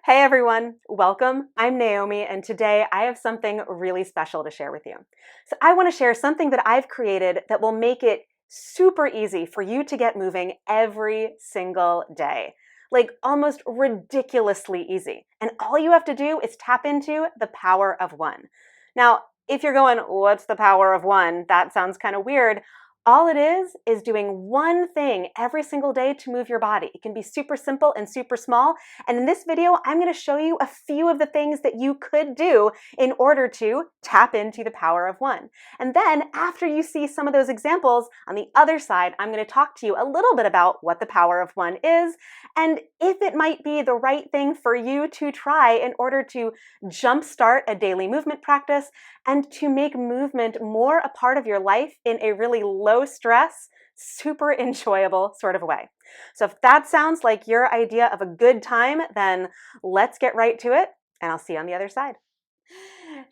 Hey everyone, welcome. I'm Naomi, and today I have something really special to share with you. So I want to share something that I've created that will make it super easy for you to get moving every single day. Like almost ridiculously easy. And all you have to do is tap into the power of one. Now, if you're going, what's the power of one? That sounds kind of weird. All it is doing one thing every single day to move your body. It can be super simple and super small. And in this video, I'm going to show you a few of the things that you could do in order to tap into the power of one. And then after you see some of those examples, on the other side, I'm going to talk to you a little bit about what the power of one is and if it might be the right thing for you to try in order to jumpstart a daily movement practice and to make movement more a part of your life in a really low stress, super enjoyable sort of way. So if that sounds like your idea of a good time, then let's get right to it, and I'll see you on the other side.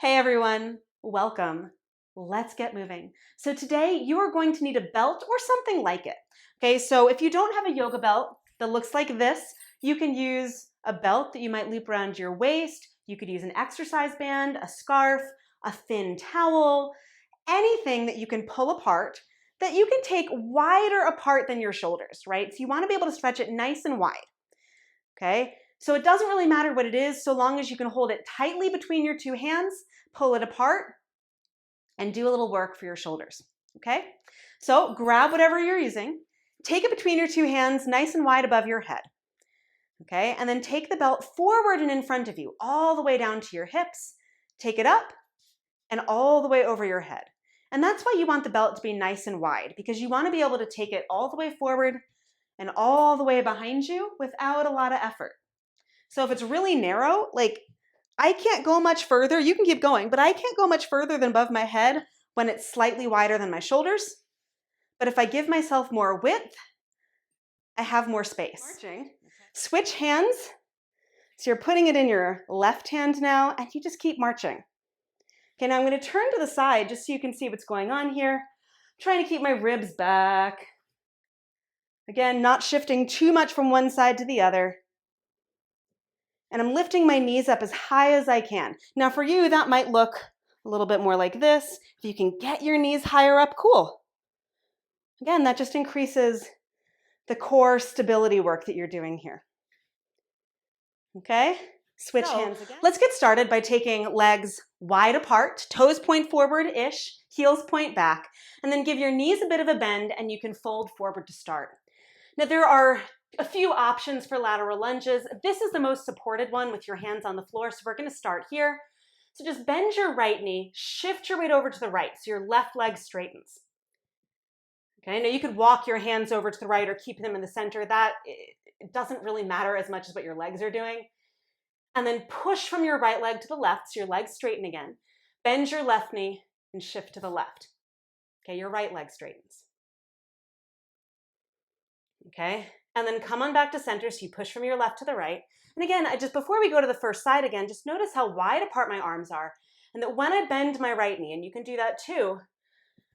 Hey everyone, welcome. Let's get moving. So today you are going to need a belt or something like it. Okay, so if you don't have a yoga belt that looks like this, you can use a belt that you might loop around your waist. You could use an exercise band, a scarf, a thin towel, anything that you can pull apart that you can take wider apart than your shoulders, right? So you want to be able to stretch it nice and wide, okay? So it doesn't really matter what it is so long as you can hold it tightly between your two hands, pull it apart, and do a little work for your shoulders, okay? So grab whatever you're using, take it between your two hands nice and wide above your head, okay? And then take the belt forward and in front of you, all the way down to your hips, take it up, and all the way over your head. And that's why you want the belt to be nice and wide, because you want to be able to take it all the way forward and all the way behind you without a lot of effort. So if it's really narrow, like I can't go much further, you can keep going, but I can't go much further than above my head when it's slightly wider than my shoulders. But if I give myself more width, I have more space. Marching. Switch hands. So you're putting it in your left hand now, and you just keep marching. Okay, now I'm going to turn to the side just so you can see what's going on here. I'm trying to keep my ribs back. Again, not shifting too much from one side to the other. And I'm lifting my knees up as high as I can. Now for you, that might look a little bit more like this. If you can get your knees higher up, cool. Again, that just increases the core stability work that you're doing here. Okay? Switch hands again. Let's get started by taking legs wide apart, toes point forward-ish, heels point back, and then give your knees a bit of a bend and you can fold forward to start. Now there are a few options for lateral lunges. This is the most supported one with your hands on the floor, so we're going to start here. So just bend your right knee, shift your weight over to the right so your left leg straightens. Okay, now you could walk your hands over to the right or keep them in the center. That it doesn't really matter as much as what your legs are doing. And then push from your right leg to the left so your legs straighten again. Bend your left knee and shift to the left. Okay, your right leg straightens. Okay, and then come on back to center so you push from your left to the right. And again, just before we go to the first side again, just notice how wide apart my arms are and that when I bend my right knee, and you can do that too,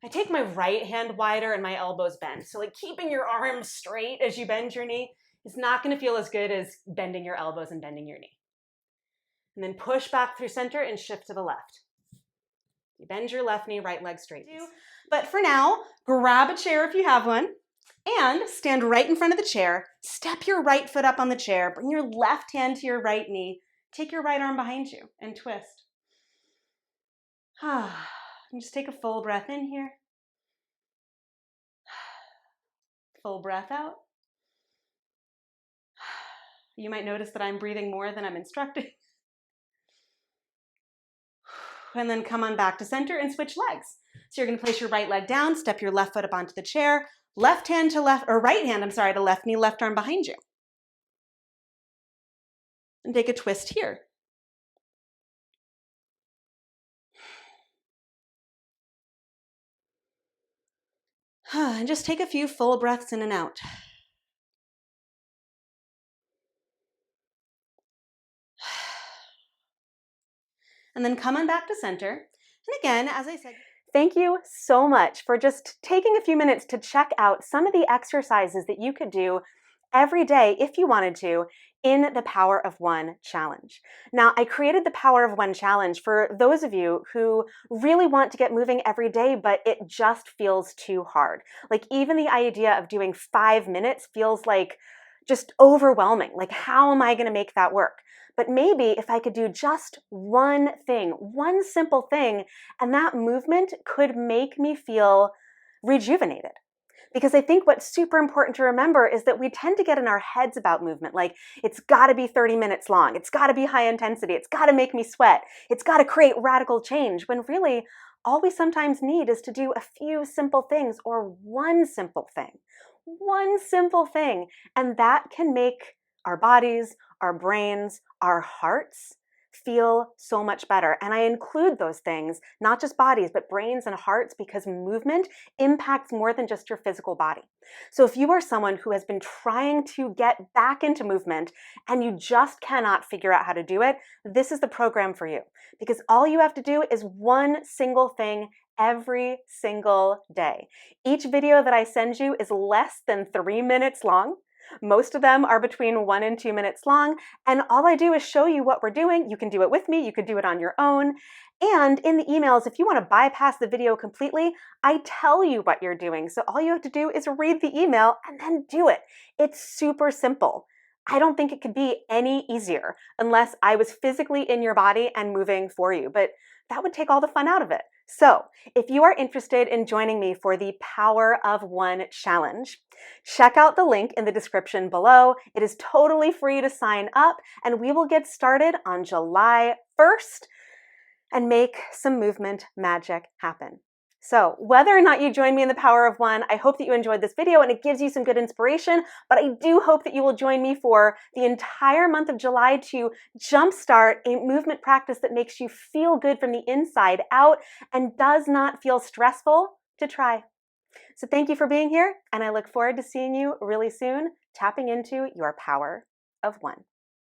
I take my right hand wider and my elbows bend. So like keeping your arms straight as you bend your knee is not going to feel as good as bending your elbows and bending your knee. And then push back through center and shift to the left. You bend your left knee, right leg straightens. But for now, grab a chair if you have one and stand right in front of the chair. Step your right foot up on the chair. Bring your left hand to your right knee. Take your right arm behind you and twist. And just take a full breath in here. Full breath out. You might notice that I'm breathing more than I'm instructing. And then come on back to center and switch legs. So you're going to place your right leg down, step your left foot up onto the chair, left hand to left, or right hand, to left knee, left arm behind you. And take a twist here. And just take a few full breaths in and out. And then come on back to center. And again, as I said, thank you so much for just taking a few minutes to check out some of the exercises that you could do every day if you wanted to in the Power of One challenge. Now, I created the Power of One challenge for those of you who really want to get moving every day, but it just feels too hard. Like even the idea of doing 5 minutes feels like just overwhelming. Like, how am I going to make that work? But maybe if I could do just one thing, one simple thing, and that movement could make me feel rejuvenated. Because I think what's super important to remember is that we tend to get in our heads about movement. Like, it's got to be 30 minutes long. It's got to be high intensity. It's got to make me sweat. It's got to create radical change. When really, all we sometimes need is to do a few simple things or one simple thing. One simple thing. And that can make our bodies, our brains, our hearts feel so much better. And I include those things, not just bodies, but brains and hearts, because movement impacts more than just your physical body. So if you are someone who has been trying to get back into movement and you just cannot figure out how to do it, this is the program for you. Because all you have to do is one single thing every single day. Each video that I send you is less than 3 minutes long. Most of them are between 1 and 2 minutes long, and all I do is show you what we're doing. You can do it with me, you can do it on your own. And in the emails, if you want to bypass the video completely, I tell you what you're doing. So all you have to do is read the email and then do it. It's super simple. I don't think it could be any easier unless I was physically in your body and moving for you, but that would take all the fun out of it. So if you are interested in joining me for the Power of One challenge, check out the link in the description below. It is totally free to sign up, and we will get started on July 1st and make some movement magic happen. So whether or not you join me in the Power of One, I hope that you enjoyed this video and it gives you some good inspiration, but I do hope that you will join me for the entire month of July to jumpstart a movement practice that makes you feel good from the inside out and does not feel stressful to try. So thank you for being here, and I look forward to seeing you really soon, tapping into your Power of One.